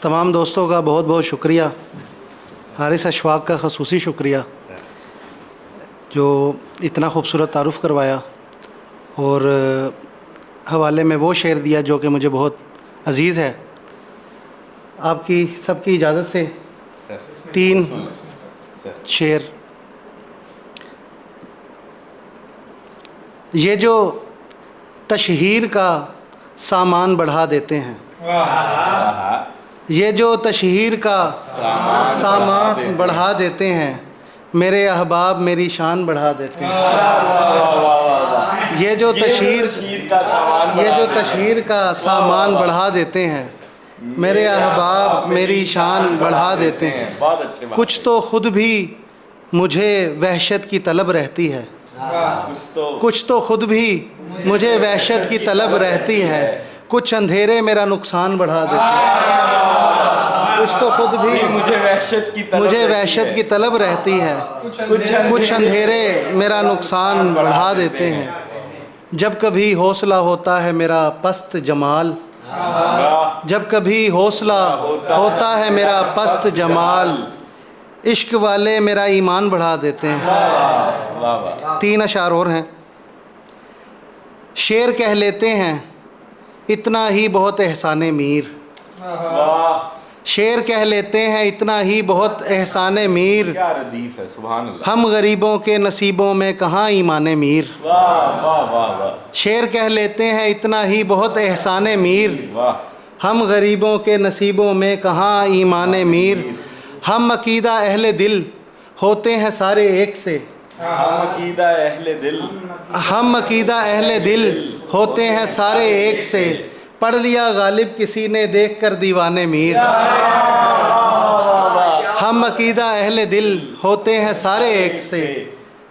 تمام دوستوں کا بہت بہت شکریہ، حارث اشفاق کا خصوصی شکریہ جو اتنا خوبصورت تعارف کروایا اور حوالے میں وہ شعر دیا جو کہ مجھے بہت عزیز ہے۔ آپ کی سب کی اجازت سے 3 شعر۔ یہ جو تشہیر کا سامان بڑھا دیتے ہیں، یہ جو تشہیر کا سامان بڑھا دیتے ہیں، میرے احباب میری شان بڑھا دیتے ہیں۔ یہ جو تشہیر کا سامان بڑھا دیتے ہیں، میرے احباب میری شان بڑھا دیتے ہیں۔ کچھ تو خود بھی مجھے وحشت کی طلب رہتی ہے، کچھ تو خود بھی مجھے وحشت کی طلب رہتی ہے، کچھ اندھیرے میرا نقصان بڑھا دیتے ہیں۔ کچھ تو خود بھی مجھے وحشت کی طلب رہتی ہے، کچھ اندھیرے میرا نقصان بڑھا دیتے ہیں۔ جب کبھی حوصلہ ہوتا ہے میرا پست جمال، جب کبھی حوصلہ ہوتا ہے میرا پست جمال، عشق والے میرا ایمان بڑھا دیتے ہیں۔ 3 اشعار اور ہیں۔ شعر کہہ لیتے ہیں اتنا ہی بہت احسان میر، شعر کہہ لیتے ہیں اتنا ہی بہت احسان میر، کیا ردیف ہے، سبحان اللہ۔ ہم غریبوں کے نصیبوں میں کہاں ایمان میر۔ شعر کہہ لیتے ہیں اتنا ہی بہت احسان میر، ہم غریبوں کے نصیبوں میں کہاں ایمان میر۔ ہم عقیدہ اہل دل ہوتے ہیں سارے ایک سے، ہم عقیدہ اہل دل، ہم عقیدہ اہل دل ہوتے ہیں سارے ایک سے، پڑھ لیا غالب کسی نے دیکھ کر دیوان میر۔ ہم عقیدہ اہل دل ہوتے ہیں سارے ایک سے،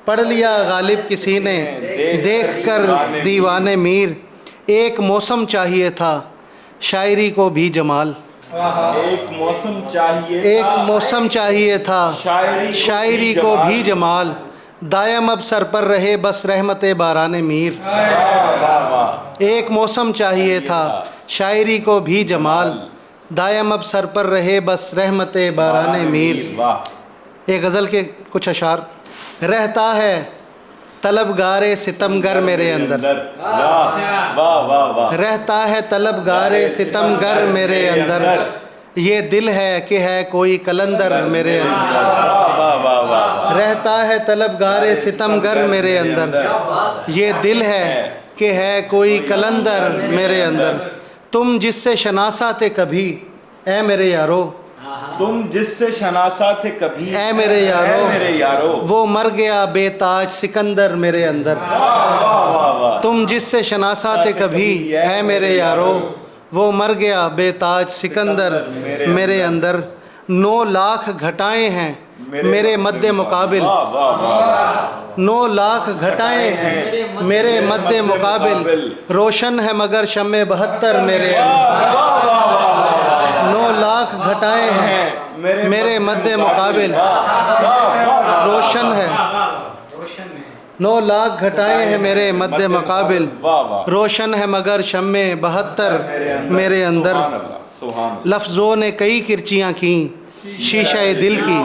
پڑھ لیا غالب کسی نے دیکھ کر دیوان میر۔ ایک موسم چاہیے تھا شاعری کو بھی جمال، ایک موسم چاہیے، ایک موسم چاہیے تھا شاعری کو بھی جمال، دائم اب سر پر رہے بس رحمت باران میر۔ ایک موسم چاہیے تھا شاعری کو بھی جمال، دائم اب سر پر رہے بس رحمت باران میر۔ ایک غزل کے کچھ اشعار۔ رہتا ہے طلبگار ستم گر میرے اندر، رہتا ہے طلبگار ستم گر میرے اندر، یہ دل ہے کہ ہے کوئی کلندر میرے اندر۔ رہتا ہے طلبگار ستم گر میرے اندر، یہ دل ہے کہ ہے کوئی کلندر میرے اندر۔ تم جس سے شناسا تھے کبھی اے میرے یارو، تم جس سے شناسا تھے کبھی اے میرے یارو، میرے یارو، وہ مر گیا بے تاج سکندر میرے اندر۔ تم جس سے شناسا تھے کبھی اے میرے یارو، وہ مر گیا بے تاج سکندر میرے اندر۔ 9 لاکھ گھٹائیں ہیں میرے مد مقابل، 9 لاکھ گھٹائیں ہیں میرے مد مقابل، روشن ہے مگر شمع 72 میرے اندر۔ 9 لاکھ گھٹائیں ہیں میرے مد مقابل، روشن ہے، 9 لاکھ گھٹائیں ہیں میرے مد مقابل، روشن ہے مگر شمع 72 میرے اندر۔ لفظوں نے کئی کرچیاں کیں شیشہ دل کی،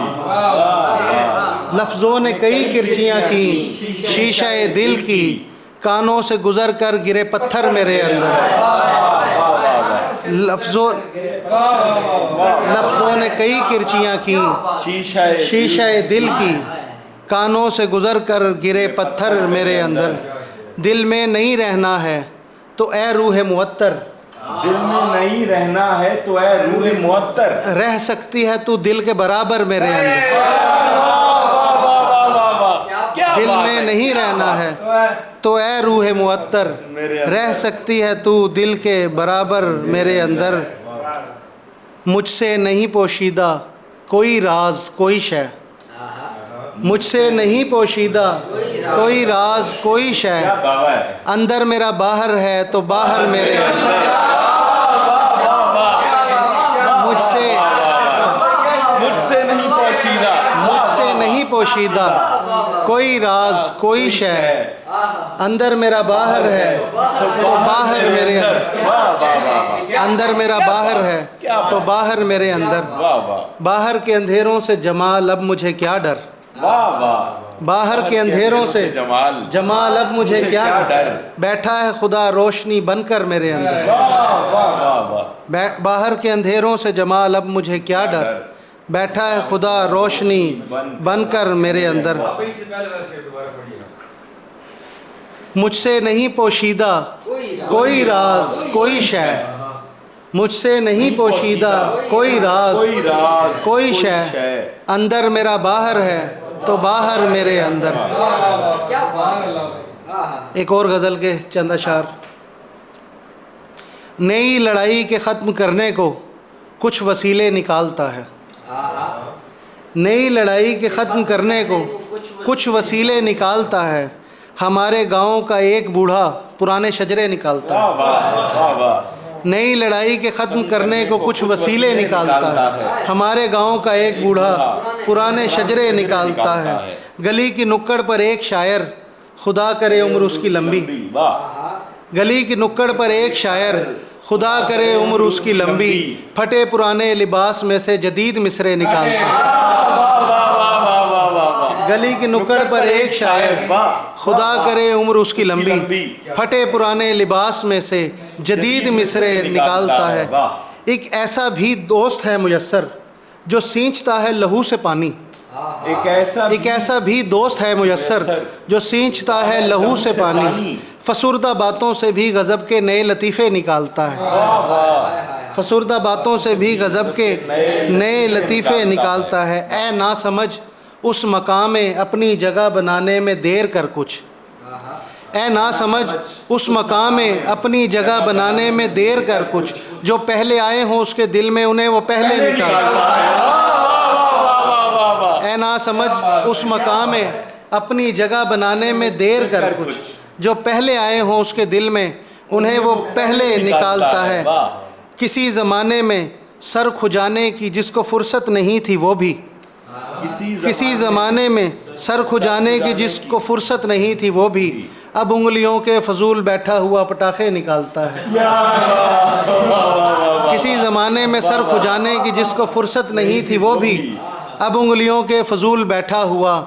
لفظوں نے کئی کرچیاں کیں شیشہ دل کی، کانوں سے گزر کر گرے پتھر میرے اندر۔ لفظوں نے کئی کرچیاں کیں شیشہ دل کی، کانوں سے گزر کر گرے پتھر میرے اندر۔ دل میں نہیں رہنا ہے تو اے روح معطر، دل میں نہیں رہنا ہے تو اے روح معطر، رہ سکتی ہے تو دل کے برابر میرے اندر۔ دل میں نہیں رہنا ہے تو اے روح معطر، رہ سکتی ہے تو دل کے برابر میرے اندر۔ مجھ سے نہیں پوشیدہ کوئی راز کوئی شے، مجھ سے نہیں پوشیدہ کوئی راز کوئی شے، اندر میرا باہر ہے تو باہر میرے اندر۔ مجھ سے نہیں پوشیدہ کوئی راز کوئی شے، अंदर मेरा बाहर है तो बाहर मेरे अंदर, वाह वाह वाह वाह अंदर मेरा बाहर है तो बाहर मेरे अंदर, वाह वाह बाहर के अंधेरों से जमाल अब मुझे क्या डर, वाह वाह बाहर के अंधेरों से जमाल जमाल अब मुझे क्या डर, बैठा है खुदा रोशनी बनकर मेरे अंदर, वाह वाह वाह वाह बाहर के अंधेरों से जमाल अब मुझे क्या डर, बैठा है खुदा रोशनी बनकर मेरे अंदर। मुझसे नहीं पोशीदा कोई राज कोई शय, मुझसे नहीं पोशीदा कोई राज कोई राज कोई शय, अंदर मेरा बाहर है तो बाहर मेरे अंदर। क्या बात। एक और गज़ल के चंद अशार। नई लड़ाई के ख़त्म करने को कुछ वसीले निकालता है, नई लड़ाई के ख़त्म करने को कुछ वसीले निकालता है, हमारे गांव का एक बूढ़ा पुराने शजरे निकालता है। वाह वाह वाह नई लड़ाई के ख़त्म करने को कुछ वसीले निकालता है, हमारे गांव का एक बूढ़ा पुराने शजरे निकालता है, गली की नुक्कड़ पर एक शायर खुदा करे उम्र उसकी लंबी, वाह गली की नुक्कड़ पर एक शायर खुदा करे उम्र उसकी लंबी, फटे पुराने लिबास में से जदीद मिसरे निकालता है। गली की नुक्कड़ पर एक शायर खुदा करे उम्र उसकी लंबी, फटे पुराने लिबास में से जदीद मिसरे निकालता है। एक ऐसा भी दोस्त है मुयस्सर जो सींचता है लहू से पानी, एक ऐसा भी दोस्त है मुयस्सर जो सींचता है लहू से पानी, फसुर्दा बातों से भी गज़ब के नए लतीफ़े निकालता है, फसुर्दा बातों से भी गज़ब के नए लतीफ़े निकालता है। ऐ ना समझ उस मकाम में अपनी जगह बनाने में देर कर कुछ, ऐ ना समझ उस मकाम में अपनी जगह बनाने में देर कर कुछ, जो पहले आए हों उसके दिल में उन्हें वो पहले निकालता है। ऐ ना समझ उस मकाम में अपनी जगह बनाने में देर कर कुछ, जो पहले आए हों उसके दिल में उन्हें वो पहले निकालता है। किसी ज़माने में सर खुजाने की जिसको फुर्सत नहीं थी वो भी, किसी ज़माने में सर खुजाने की जिसको फुर्सत नहीं थी वो भी, अब उंगलियों के फजूल बैठा हुआ पटाखे निकालता है। किसी ज़माने में सर खुजाने की जिसको फुर्सत नहीं थी वो भी, अब उंगलियों के फजूल बैठा हुआ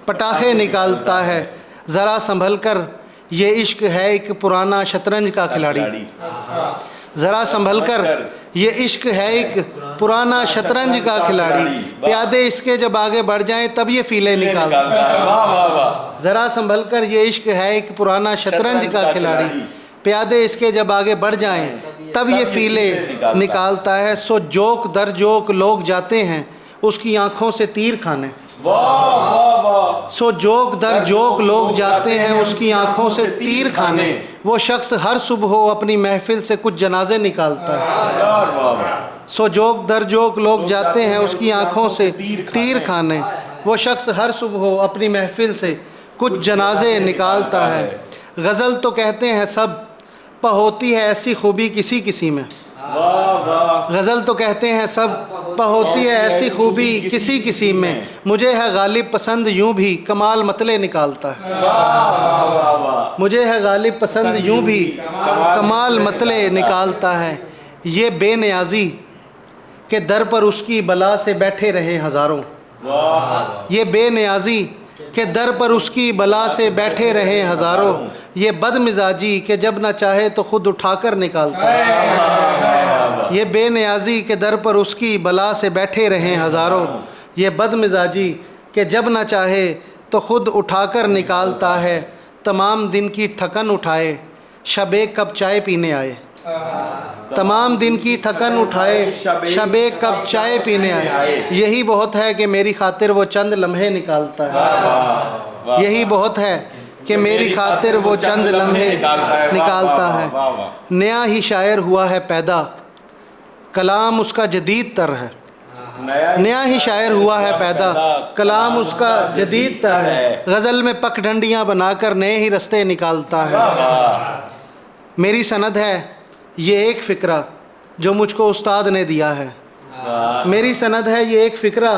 पटाखे निकालता है। ज़रा संभल कर ये इश्क है एक पुराना शतरंज का खिलाड़ी, ज़रा संभल कर ये इश्क है एक पुराना शतरंज का खिलाड़ी, प्यादे इसके जब आगे बढ़ जाएं तब ये फीले निकालता है। ज़रा संभल कर ये इश्क है एक पुराना शतरंज का खिलाड़ी, प्यादे इसके जब आगे बढ़ जाएं तब ये फीले निकालता है। सो जोक दर जोक लोग जाते हैं उसकी आंखों से तीर खाने, सो जोक दर जोक लोग जाते हैं उसकी आंखों से तीर खाने, वो शख्स हर सुबह अपनी महफिल से कुछ जनाजे निकालता है। सो जोक दर जोक लोग जाते हैं उसकी आंखों से तीर खाने, वो शख्स हर सुबह अपनी महफिल से कुछ जनाजे निकालता है। गज़ल तो कहते हैं सब पर होती है ऐसी खूबी किसी किसी में, गज़ल तो कहते हैं सब पर होती है ऐसी खूबी किसी किसी में, मुझे है गालिब पसंद यूं भी कमाल मतले निकालता है, मुझे है गालिब पसंद यूं भी कमाल मतले निकालता है। ये बेनियाजी के दर पर उसकी बला से बैठे रहे हज़ारों, ये बेनियाजी के दर पर उसकी बला से बैठे रहे हज़ारों, ये बदमिजाजी के जब ना चाहे तो ख़ुद उठाकर निकालता है, ये बेनियाजी के दर पर उसकी बला से बैठे रहे हज़ारों, ये बदमिजाजी के जब ना चाहे तो ख़ुद उठाकर निकालता है। तमाम दिन की थकन उठाए शबे कब चाय पीने आए, तमाम दिन की थकन उठाए शबे कब चाय पीने आए, यही बहुत है कि मेरी खातिर वो चंद लम्हे निकालता है, यही बहुत है कि मेरी खातिर वो चंद लम्हे निकालता है। नया ही शायर हुआ है पैदा कलाम उसका जदीद तर है, नया ही शायर हुआ है पैदा कलाम उसका जदीद तर है, गज़ल में पगडंडियाँ बनाकर नए ही रस्ते निकालता है। मेरी सनद है ये एक फ़िक्रा जो मुझको उस्ताद ने दिया है, मेरी सनद है ये एक फ़िक्रा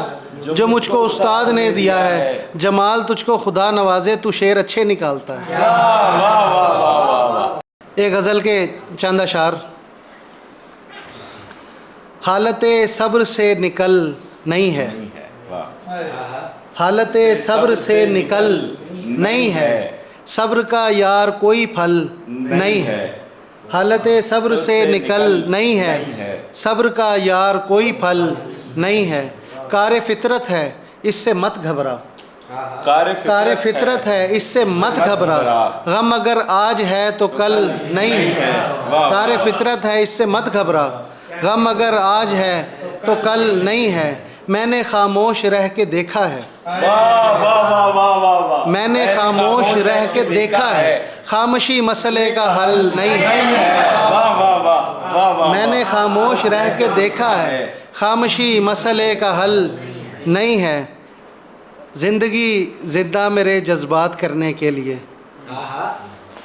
जो मुझको उस्ताद ने दिया है। जमाल तुझको खुदा नवाजे, तू शेर अच्छे निकालता है। वाह वाह वाह वाह वाह। एक गज़ल के चंद अशार। हालत सब्र से निकल नहीं है, वाह। हालत सब्र से निकल नहीं है, सब्र का यार कोई फल नहीं है। हालत सब्र से निकल नहीं है, सब्र का यार कोई फल नहीं है। कार फितरत है इससे मत घबरा, कार फितरत है इससे मत घबरा। गम अगर आज है तो कल नहीं है, कार फितरत है इससे मत घबरा। गम अगर आज है तो कल नहीं है। मैंने खामोश रह के देखा है, वाह वाह वाह वाह वाह वाह। मैंने खामोश रह के देखा है, खामोशी मसले का हल नहीं है। वाह वाह वाह वाह वाह। मैंने खामोश रह के देखा है, खामोशी मसले का हल नहीं है। ज़िंदगी ज़िंदा मेरे जज्बात करने के लिए,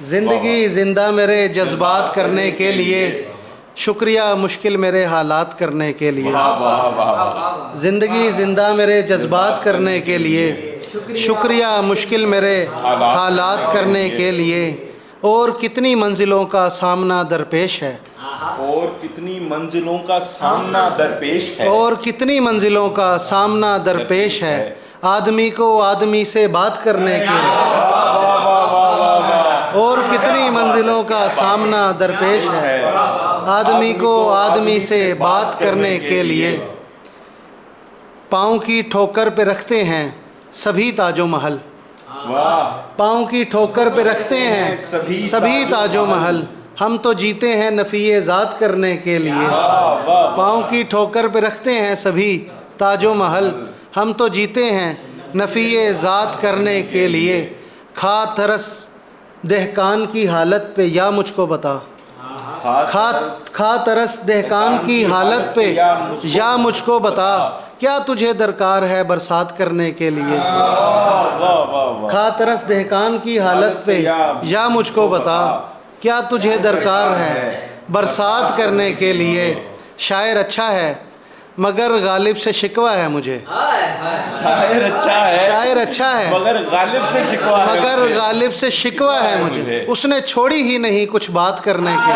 ज़िंदगी ज़िंदा मेरे जज्बात करने के लिए, शुक्रिया मुश्किल मेरे हालात करने के लिए। वाह वाह वाह। ज़िंदगी ज़िंदा मेरे जज्बात करने के लिए, शुक्रिया मुश्किल मेरे हालात करने के लिए। और कितनी मंजिलों का सामना दरपेश है, और कितनी मंजिलों का सामना दरपेश है, और कितनी मंजिलों का सामना दरपेश है। आदमी को आदमी से बात करने के लिए, और कितनी मंजिलों का सामना दरपेश है, आदमी को आदमी से बात करने के लिए। पाँव की ठोकर पे रखते हैं सभी ताजो महल, वाह। पाँव की ठोकर पे रखते हैं सभी ताजो महल। हम तो जीते हैं नफ़ी ज़ात करने के लिए, पाँव की ठोकर पे रखते हैं सभी ताजो महल। हम तो जीते हैं नफ़ी ज़ात करने के लिए। खा तरस दहकान की हालत पे या मुझको बता, खा तरस दहकान की हालत पे या मुझको बता। क्या तुझे दरकार है बरसात करने के लिए, खा तरस दहकान की हालत पे या मुझको बता। क्या तुझे दरकार है बरसात करने के लिए। शायर अच्छा है मगर गालिब से शिकवा है मुझे, शायर अच्छा है, शायर अच्छा है मगर गालिब से शिकवा है, मगर गालिब से शिकवा है मुझे। उसने छोड़ी ही नहीं कुछ बात करने की।